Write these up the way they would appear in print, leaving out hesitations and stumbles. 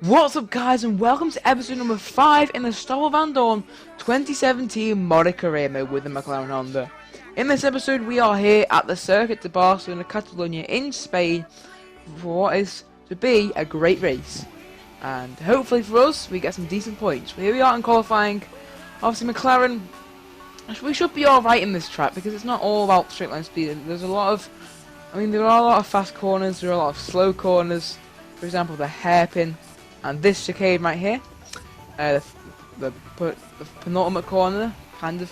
What's up, guys, and welcome to episode number 5 in the Stoffel Vandoorne 2017 modded career mode with the McLaren Honda. In this episode we are here at the Circuit de Barcelona, Catalonia in Spain for what is to be a great race. And hopefully for us we get some decent points. Here we are in qualifying. Obviously McLaren, we should be alright in this track because it's not all about straight line speed. There's a lot of, there are a lot of fast corners, there are a lot of slow corners. For example, the hairpin and this chicane right here, the penultimate corner, kind of.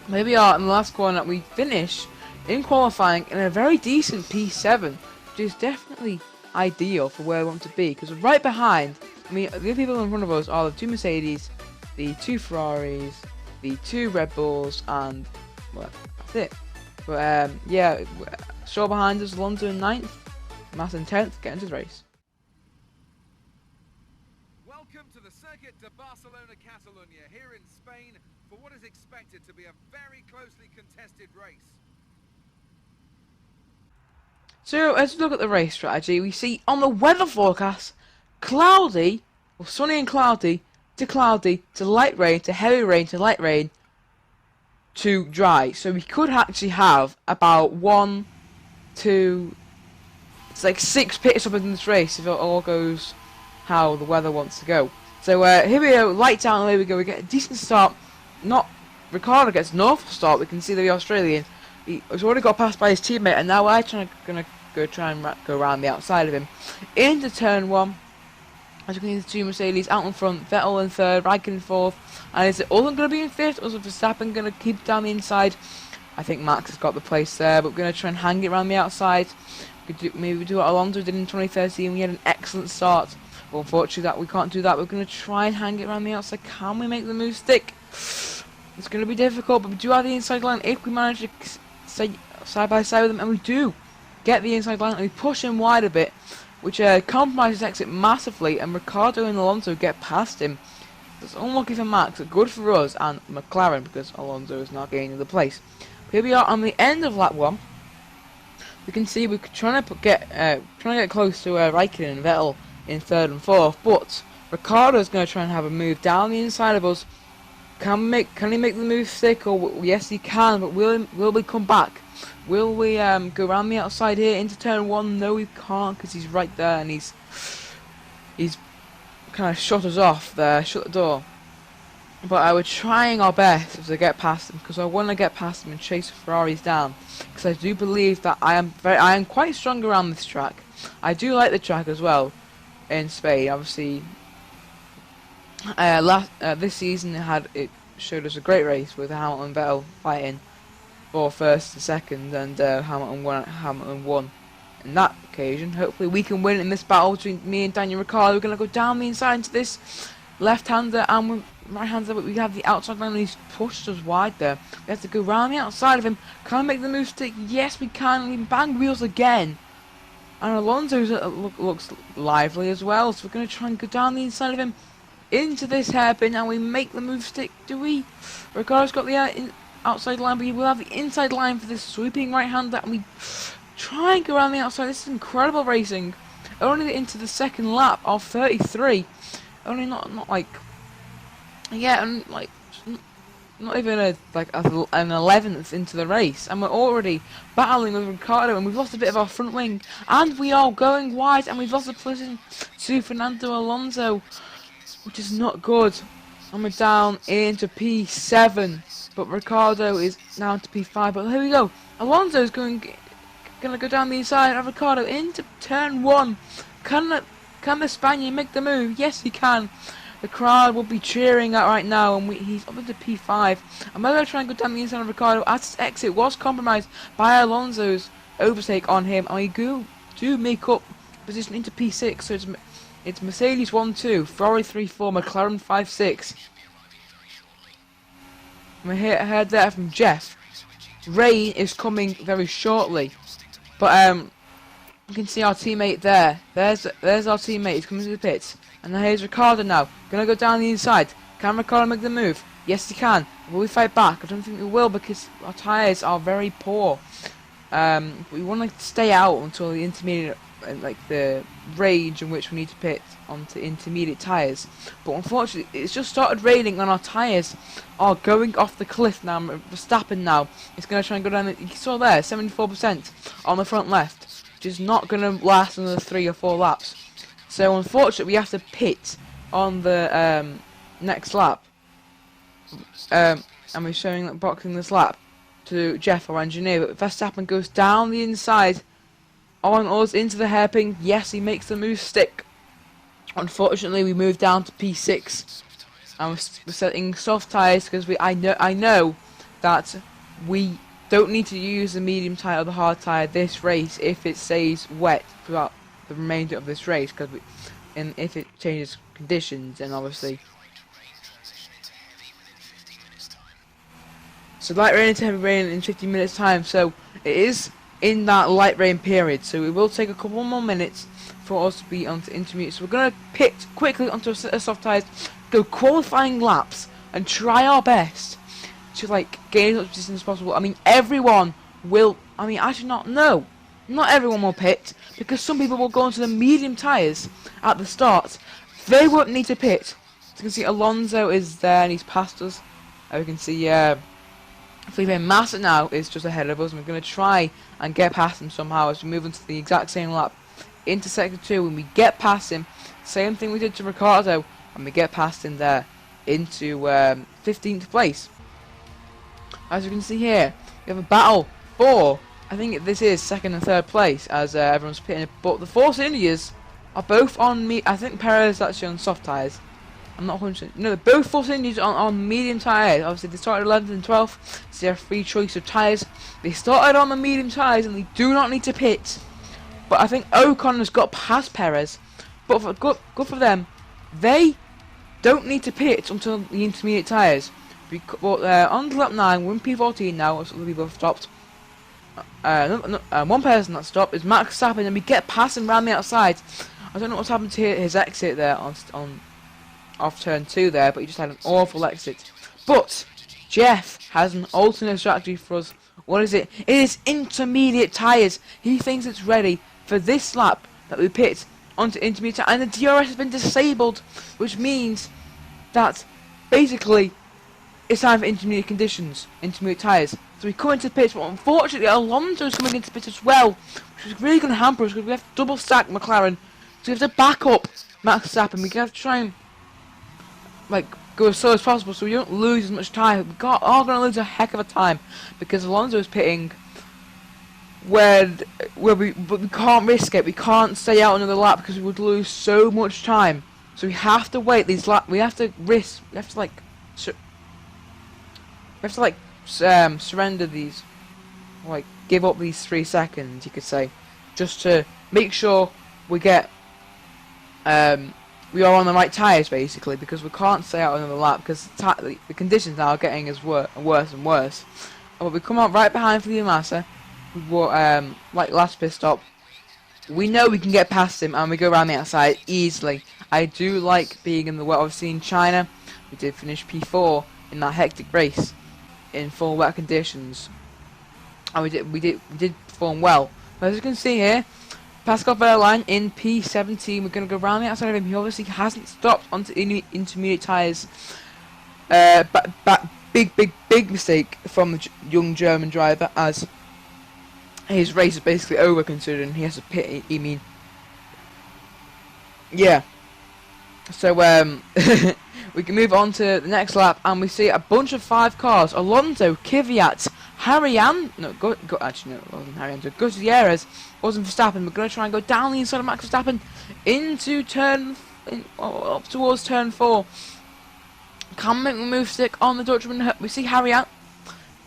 Maybe in the last corner we finish in qualifying in a very decent P7, which is definitely ideal for where we want to be. Because right behind, the other people in front of us are the 2 Mercedes, the 2 Ferraris, the 2 Red Bulls, and well, that's it. But yeah, short behind us, Alonso in 9th, Massa in 10th, get into the race. Welcome to the Circuit de Barcelona, Catalonia, here in Spain, for what is expected to be a very closely contested race. So, as we look at the race strategy, we see on the weather forecast, cloudy, or sunny and cloudy, to light rain, to heavy rain, to light rain, to dry. So we could actually have about 6 pit stops in this race if it all goes how the weather wants to go. So here we go, lights out, and there we go. We get a decent start. Ricardo gets an awful start. We can see the Australian. He's already got passed by his teammate, and now we're gonna try and go around the outside of him into turn 1. As you can see, the 2 Mercedes out in front, Vettel in 3rd, Raikkonen in 4th, and is it Ocon going to be in 5th, or is Verstappen going to keep down the inside? I think Max has got the place there, but we're going to try and hang it around the outside. Maybe do what Alonso did in 2013. We had an excellent start. But unfortunately, that we can't do that. We're going to try and hang it around the outside. Can we make the move stick? It's going to be difficult, but we do have the inside line. If we manage to stay side by side with them, and we do get the inside line, and we push him wide a bit, which compromises exit massively, and Ricciardo and Alonso get past him. It's unlucky for Max, but good for us and McLaren, because Alonso is not gaining the place. Here we are on the end of lap 1. We can see we're trying to get close to Raikkonen and Vettel in 3rd and 4th, but Ricciardo's going to try and have a move down the inside of us. Can he make the move stick? Or yes, he can. But will we come back? Will we go around the outside here into turn 1? No, we can't, because he's right there, and he's kind of shut us off there, shut the door. But we're trying our best to get past him, because I want to get past him and chase the Ferraris down, because I do believe that I am quite strong around this track. I do like the track as well in Spain. Obviously, this season it showed us a great race with Hamilton and Vettel fighting for 1st and 2nd, and Hamilton won in that occasion. Hopefully we can win in this battle between me and Daniel Ricciardo. We're going to go down the inside into this left-hander and right-hander, but we have the outside line, and he's pushed us wide there. We have to go round the outside of him. Can we make the move stick? Yes, we can. We bang wheels again. And Alonso looks lively as well, so we're going to try and go down the inside of him into this hairpin, and we make the move stick. Do we? Ricardo's got the outside line, but he will have the inside line for this sweeping right-hander, and we try and go around the outside. This is incredible racing. Only into the 2nd lap of 33. Only not like, yeah, and like not even an 11th into the race, and we're already battling with Ricciardo, and we've lost a bit of our front wing, and we are going wide, and we've lost the position to Fernando Alonso, which is not good. And we're down into P7, but Ricciardo is down to P5. But here we go. Alonso's gonna go down the inside of Ricciardo into turn 1. Can the Spaniard make the move? Yes, he can. The crowd will be cheering out right now, and he's up into P5. I'm going to try and go down the inside of Ricciardo, as his exit was compromised by Alonso's overtake on him, and we do make up position into P6. So it's Mercedes 1-2, Ferrari 3-4, McLaren 5-6. We heard there from Jeff. Rain is coming very shortly, but you can see our teammate there. There's our teammate. He's coming to the pits. And now here's Ricciardo now. Gonna go down the inside. Can Ricciardo make the move? Yes, he can. Will we fight back? I don't think we will, because our tyres are very poor. We want to stay out until the intermediate like the range in which we need to pit onto intermediate tyres. But unfortunately, it's just started raining and our tyres are going off the cliff now. Verstappen now, it's going to try and go down, you saw there, 74% on the front left, which is not going to last another 3 or 4 laps. So unfortunately, we have to pit on the next lap. And we're showing that boxing this lap to Jeff, our engineer, but Verstappen goes down the inside on us into the hairpin. Yes, he makes the move stick. Unfortunately, we moved down to P6, and we're setting soft tyres because I know that we don't need to use the medium tyre or the hard tyre this race if it stays wet throughout the remainder of this race, because if it changes conditions, then obviously. So light rain to heavy rain in 15 minutes time, so it is in that light rain period, so it will take a couple more minutes for us to be onto intermediate. So we're going to pit quickly onto a set of soft tyres, go qualifying laps, and try our best to like gain as much distance as possible. I mean, everyone will, actually not everyone will pit, because some people will go onto the medium tyres at the start. They won't need to pit. So you can see Alonso is there and he's passed us. We can see Felipe Massa now is just ahead of us, and we're going to try and get past him somehow as we move into the exact same lap into sector 2. When we get past him, same thing we did to Ricardo, and we get past him there into 15th place. As you can see here, we have a battle for, I think this is second and third place as everyone's pitting, but the Force Indians are both on me. I think Perez is actually on soft tyres. I'm not 100%. No, they're both Force Indians on medium tyres. Obviously, they started 11th and 12th, so they have free choice of tyres. They started on the medium tyres and they do not need to pit. But I think Ocon has got past Perez. But good for them. They don't need to pit until the intermediate tyres. But on lap 9, we're in P14 now, as other people have stopped. One person that stopped is Max Verstappen, and we get past him round the outside. I don't know what's happened to his exit there on off turn 2 there, but he just had an awful exit. But Jeff has an alternate strategy for us. What is it? It is intermediate tyres. He thinks it's ready for this lap that we pit onto intermediate tyres, and the DRS has been disabled, which means that basically it's time for intermediate conditions, intermediate tyres. So we come into pits, but unfortunately Alonso is coming into pits as well, which is really going to hamper us because we have to double stack McLaren. So we have to back up Max Verstappen. We have to try and go as slow as possible so we don't lose as much time. We are going to lose a heck of a time because Alonso is pitting but we can't risk it. We can't stay out another lap because we would lose so much time. So we have to wait these laps. We have to risk. We have to surrender these, give up these 3 seconds, you could say, just to make sure we get we are on the right tyres, basically, because we can't stay out another lap because the conditions now are getting worse and worse. But we come out right behind Felipe Massa, like last pit stop. We know we can get past him, and we go around the outside easily. I do like being in the wet. Obviously in China, we did finish P4 in that hectic race in full wet conditions, and we did perform well. But as you can see here, Pascal Wehrlein in P17. We're going to go around the outside of him. He obviously hasn't stopped onto intermediate tyres. Big mistake from the young German driver, as his race is basically over considering he has to pit. Yeah. So we can move on to the next lap, and we see a bunch of 5 cars. Alonso, Kvyat, actually no, it wasn't Harrian. Gutierrez, wasn't Verstappen. We're going to try and go down the inside of Max Verstappen into up towards turn 4. Can't make the move stick on the Dutchman. We see Harrian,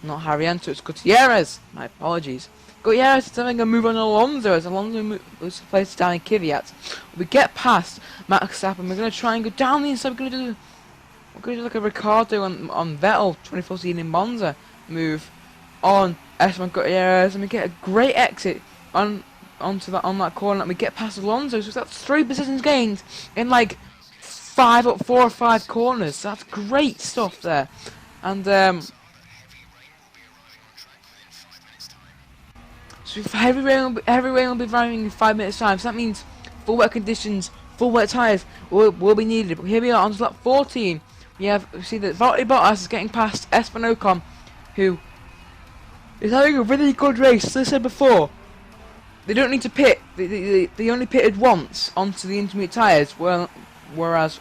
not Harrian, so it's Gutierrez. My apologies. Gutierrez is having a move on Alonso as Alonso was placed down in Kvyat. We get past Max Verstappen. We're going to try and go down the inside. We're going to do like a Ricardo on Vettel 2014 in Monza move on Esteban Gutierrez, and we get a great exit on that corner, and we get past Alonso. So that's 3 positions gained in like 4 or 5 corners. That's great stuff there. And So if heavy rain will be arriving in 5 minutes time. So that means full wet conditions, full wet tyres will be needed. But here we are on to lap 14. We see that Valtteri Bottas is getting past Esteban Ocon, who is having a really good race. As I said before, they don't need to pit. They only pitted once onto the intermediate tyres, whereas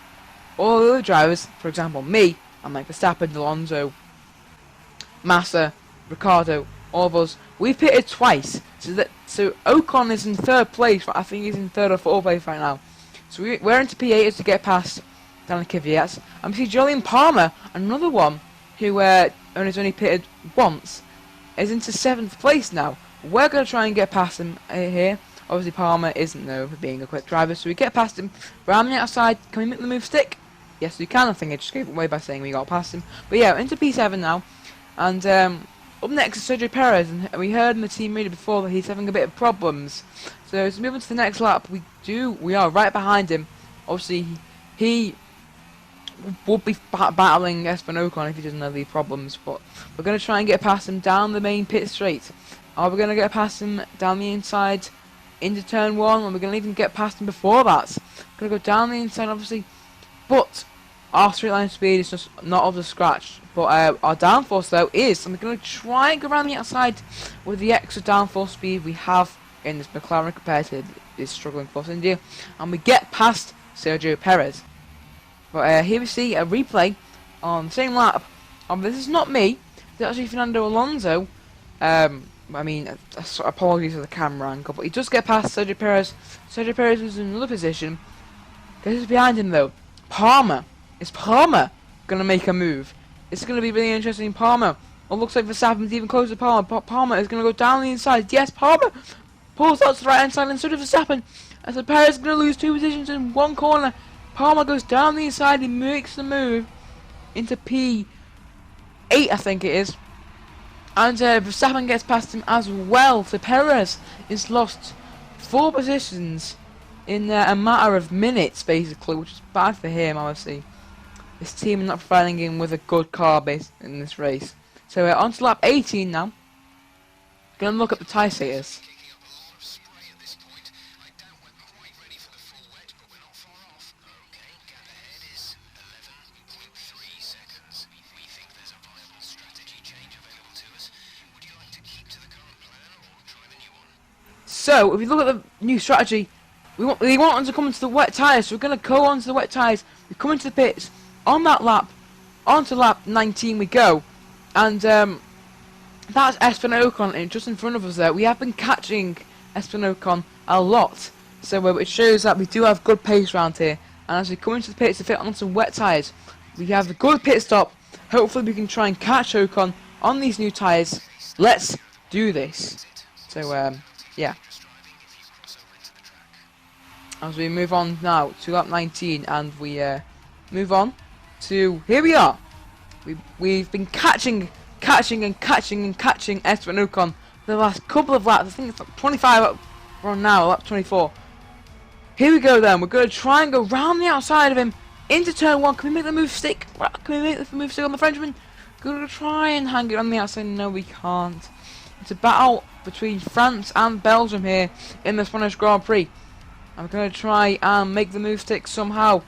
all the other drivers, for example me, and like Verstappen, Alonso, Massa, Ricardo, all of us, we've pitted twice. So Ocon is in 3rd place. I think he's in 3rd or 4th place right now. So we're into P8 to get past Daniel Kvyat. And we see Julian Palmer, another one who only pitted once, is into 7th place now. We're going to try and get past him here. Obviously Palmer isn't though for being a quick driver, so we get past him. Round the outside, can we make the move stick? Yes we can. I think I just gave it away by saying we got past him. But yeah, into P7 now. And up next is Sergio Perez, and we heard in the team media before that he's having a bit of problems. So as we move on to the next lap, we are right behind him. Obviously he would be battling Esteban Ocon if he doesn't have these problems, but we're going to try and get past him down the main pit straight. Are we going to get past him down the inside into turn 1, or we're going to even get past him before that? Going to go down the inside obviously, but our straight line speed is just not up to scratch. But our downforce though is, and we're going to try and go around the outside with the extra downforce speed we have in this McLaren compared to this struggling Force India, and we get past Sergio Perez. But here we see a replay on the same lap. This is not me. It's actually Fernando Alonso. I mean, apologies for the camera angle, but he does get past Sergio Perez. Sergio Perez is in another position. Guess who's behind him though? Palmer. Is Palmer going to make a move? It's going to be really interesting. Palmer. It looks like Verstappen's even closer to Palmer. Palmer is going to go down the inside. Yes, Palmer pulls out to the right hand side instead of Verstappen. And so Perez is going to lose 2 positions in 1 corner. Palmer goes down the inside. He makes the move into P8, I think it is. And Verstappen gets past him as well. So Perez is lost 4 positions in a matter of minutes, basically, which is bad for him, obviously. This team not providing him with a good car base in this race. So we're on to lap 18 now. Gonna look at the tyre status. So if we look at the new strategy, we want them to come into the wet tyres, so we're going to go onto the wet tyres. We come into the pits on that lap, onto lap 19 we go, and that's Esteban Ocon just in front of us there. We have been catching Esteban Ocon a lot, so it shows that we do have good pace around here. And as we come into the pits to fit on some wet tyres, we have a good pit stop. Hopefully we can try and catch Ocon on these new tyres. Let's do this. So yeah. As we move on now to lap 19, and we move on to, here we are. We've been catching Esteban Ocon for the last couple of laps. I think it's like 25 we're on now, lap 24. Here we go then. We're going to try and go round the outside of him into turn 1. Can we make the move stick? Can we make the move stick on the Frenchman? Going to try and hang it on the outside. No, we can't. It's a battle between France and Belgium here in the Spanish Grand Prix. I'm going to try and make the move stick somehow.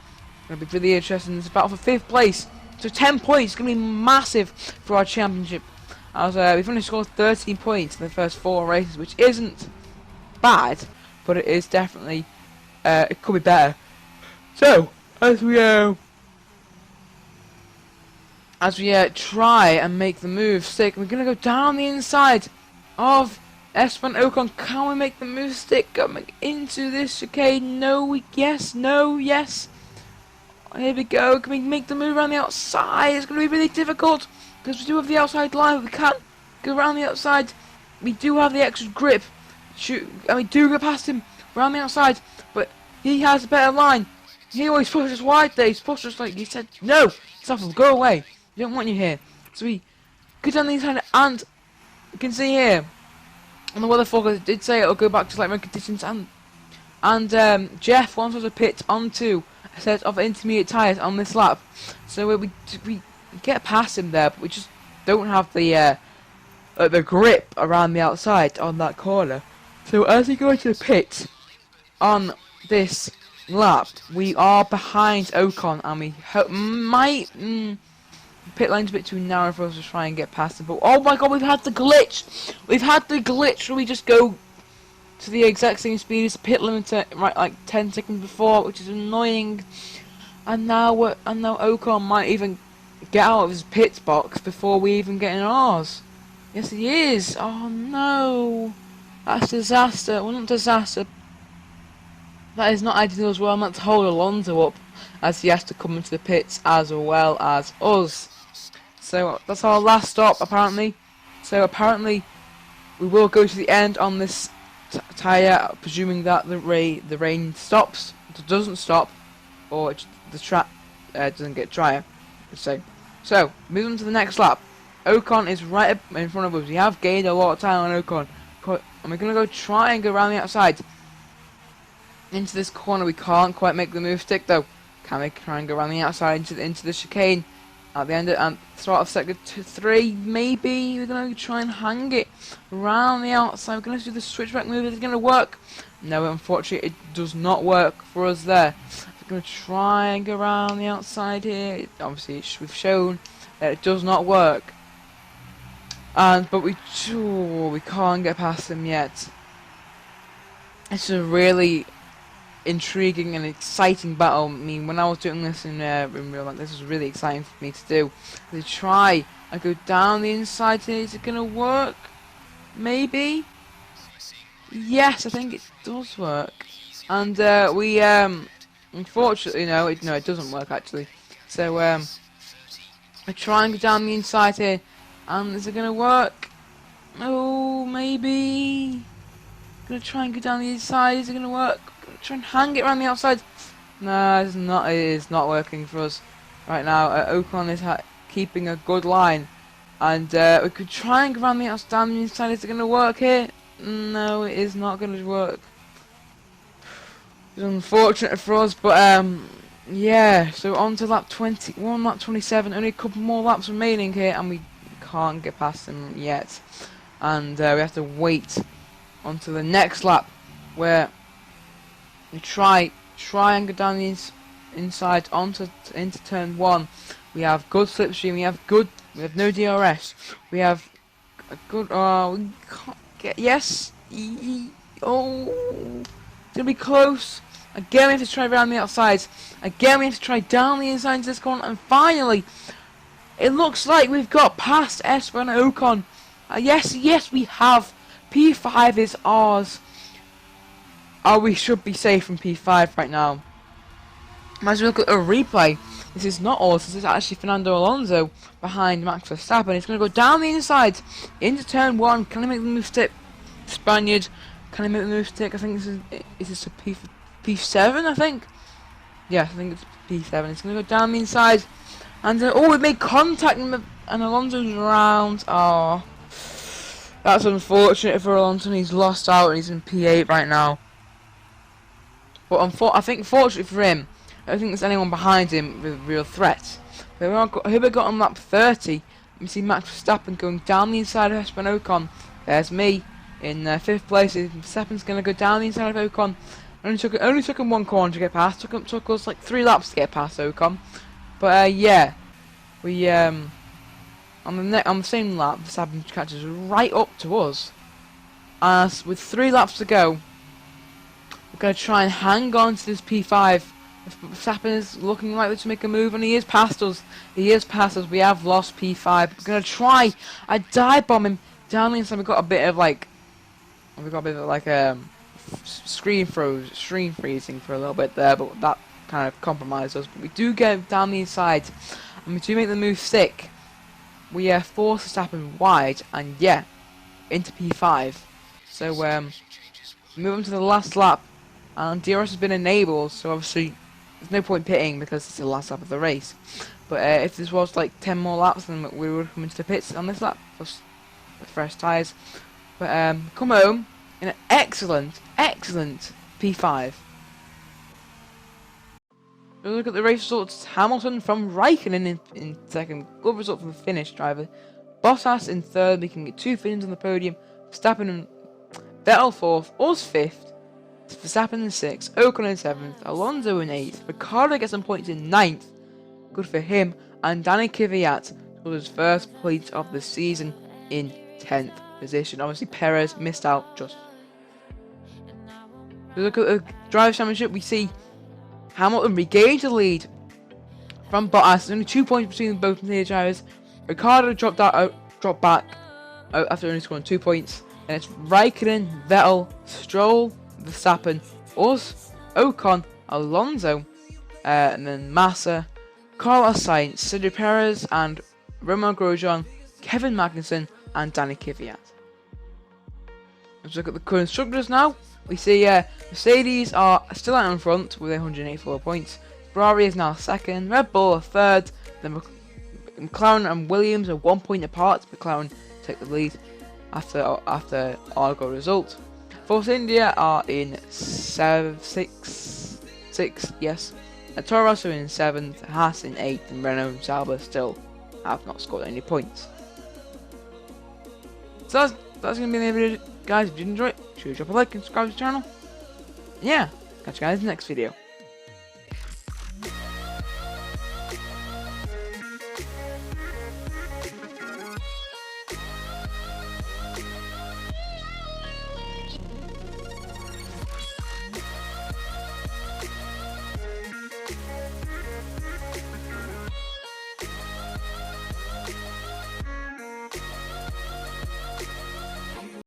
Going to be really interesting. It's a battle for 5th place. So 10 points. It's going to be massive for our championship. As we've only scored 13 points in the first 4 races, which isn't bad, but it is definitely, it could be better. So, as we try and make the move stick, we're going to go down the inside of Esteban Ocon. Can we make the move stick coming into this chicane? No, yes, no, yes. Here we go. Can we make the move around the outside? It's going to be really difficult because we do have the outside line. We can't go around the outside. We do have the extra grip. And we do go past him around the outside, but he has a better line. He always pushes us wide there. He's pushed us like he said, no, Stoffel, go away. We don't want you here. So we go down the inside, and you can see here on the weather forecast, it did say it'll go back to like road conditions, and Jeff wants us to pit onto a set of intermediate tyres on this lap. So we get past him there, but we just don't have the the grip around the outside on that corner. So as we go into the pit on this lap, we are behind Ocon, and we might pit lane's a bit too narrow for us to try and get past him. But oh my god, we've had the glitch! We've had the glitch where we just go to the exact same speed as the pit limiter right like 10 seconds before, which is annoying. And now Ocon might even get out of his pit box before we even get in ours. Yes, he is. Oh no, that's disaster. Well, not disaster. That is not ideal as well. I'm not to hold Alonso up as he has to come into the pits as well as us. So that's our last stop apparently. So apparently we will go to the end on this tyre, presuming that the rain stops. It doesn't stop, or the track doesn't get drier. So moving on to the next lap. Ocon is right up in front of us. We have gained a lot of time on Ocon, and we're gonna go try and go around the outside into this corner. We can't quite make the move stick though. Can we try and go around the outside into the chicane at the end of start of sector 3? Maybe we're gonna try and hang it around the outside. We're gonna do the switchback move. Is it gonna work? No, unfortunately, it does not work for us there. We're gonna try and go around the outside here. Obviously, we've shown that it does not work, but we can't get past them yet. It's a really intriguing and exciting battle. I mean, when I was doing this in real life, this was really exciting for me to do. To try and go down the inside here. Is it gonna work? Maybe. Yes, I think it does work. And we unfortunately no, it doesn't work actually. So I try and go down the inside here, and is it gonna work? Oh, maybe. Gonna try and go down the inside. Is it gonna work? Gonna try and hang it around the outside. No, it's not. It is not working for us right now. Ocon is keeping a good line, and we could try and go around the outside, down the inside. Is it gonna work here? No, it is not gonna work. It's unfortunate for us, but yeah. So on to lap 21, lap 27. Only a couple more laps remaining here, and we can't get past them yet. And we have to wait onto the next lap, where we try and go down the inside into turn 1. We have good slipstream. We have no DRS. We have a good. We can't get. Yes. Oh, it's gonna be close. Again, we have to try around the outside. Again, we have to try down the inside into this corner, and finally, it looks like we've got past Esteban Ocon. Yes, we have. P5 is ours. We should be safe from P5 right now. As we look at a replay, this is not ours. This is actually Fernando Alonso behind Max Verstappen. He's going to go down the inside into turn 1. Can he make the move stick? Spaniard. Can he make the move stick? I think this is a P7, I think. Yeah, I think it's P7. It's going to go down the inside. And we made contact and Alonso's around. Oh. That's unfortunate for Alonso. He's lost out and he's in P8 right now. But I think fortunately for him, I don't think there's anyone behind him with real threat. But who we got on lap 30? We see Max Verstappen going down the inside of Esteban Ocon. There's me in 5th place. Verstappen's going to go down the inside of Ocon. Only took him one corner to get past. Took us like 3 laps to get past Ocon. But yeah, we on the same lap, Verstappen catches right up to us. As with 3 laps to go, we're going to try and hang on to this P5. Verstappen is looking likely to make a move, and he is past us. We have lost P5. We're going to try a dive bomb him down the inside. We've got a bit of like screen freezing for a little bit there, but that kind of compromised us. But we do get down the inside, and we do make the move stick. We force Verstappen wide, and yeah, into P5. So move on to the last lap, and DRS has been enabled, so obviously there's no point pitting because it's the last lap of the race. But if this was like 10 more laps, then we would come into the pits on this lap with fresh tyres. But come home in an excellent P5. Look at the race results. Hamilton from Raikkonen in second. Good result from the Finnish driver. Bottas in third, making it 2 Finns on the podium. Verstappen and Vettel fourth, us fifth. Verstappen in sixth, Ocon in seventh, Alonso in eighth. Ricciardo gets some points in ninth. Good for him. And Danny Kvyat was his first point of the season in 10th position. Obviously, Perez missed out just. If we look at the Drivers' Championship, we see Hamilton regained the lead from Bottas. There's only 2 points between both the drivers. Ricciardo dropped back after only scoring 2 points. And it's Raikkonen, Vettel, Stroll, Verstappen, us, Ocon, Alonso, and then Massa, Carlos Sainz, Sergio Perez, and Romain Grosjean, Kevin Magnussen, and Danny Kvyat. Let's look at the constructors now. We see Mercedes are still out in front with 184 points. Ferrari is now second. Red Bull are third. Then McLaren and Williams are 1 point apart. McLaren take the lead after Argo result. Force India are in 6, yes. And Toro Rosso in 7th, Haas in 8th, and Renault and Sauber still have not scored any points. So that's going to be the video, guys. If you did enjoy it, sure to drop a like and subscribe to the channel. And yeah, catch you guys in the next video.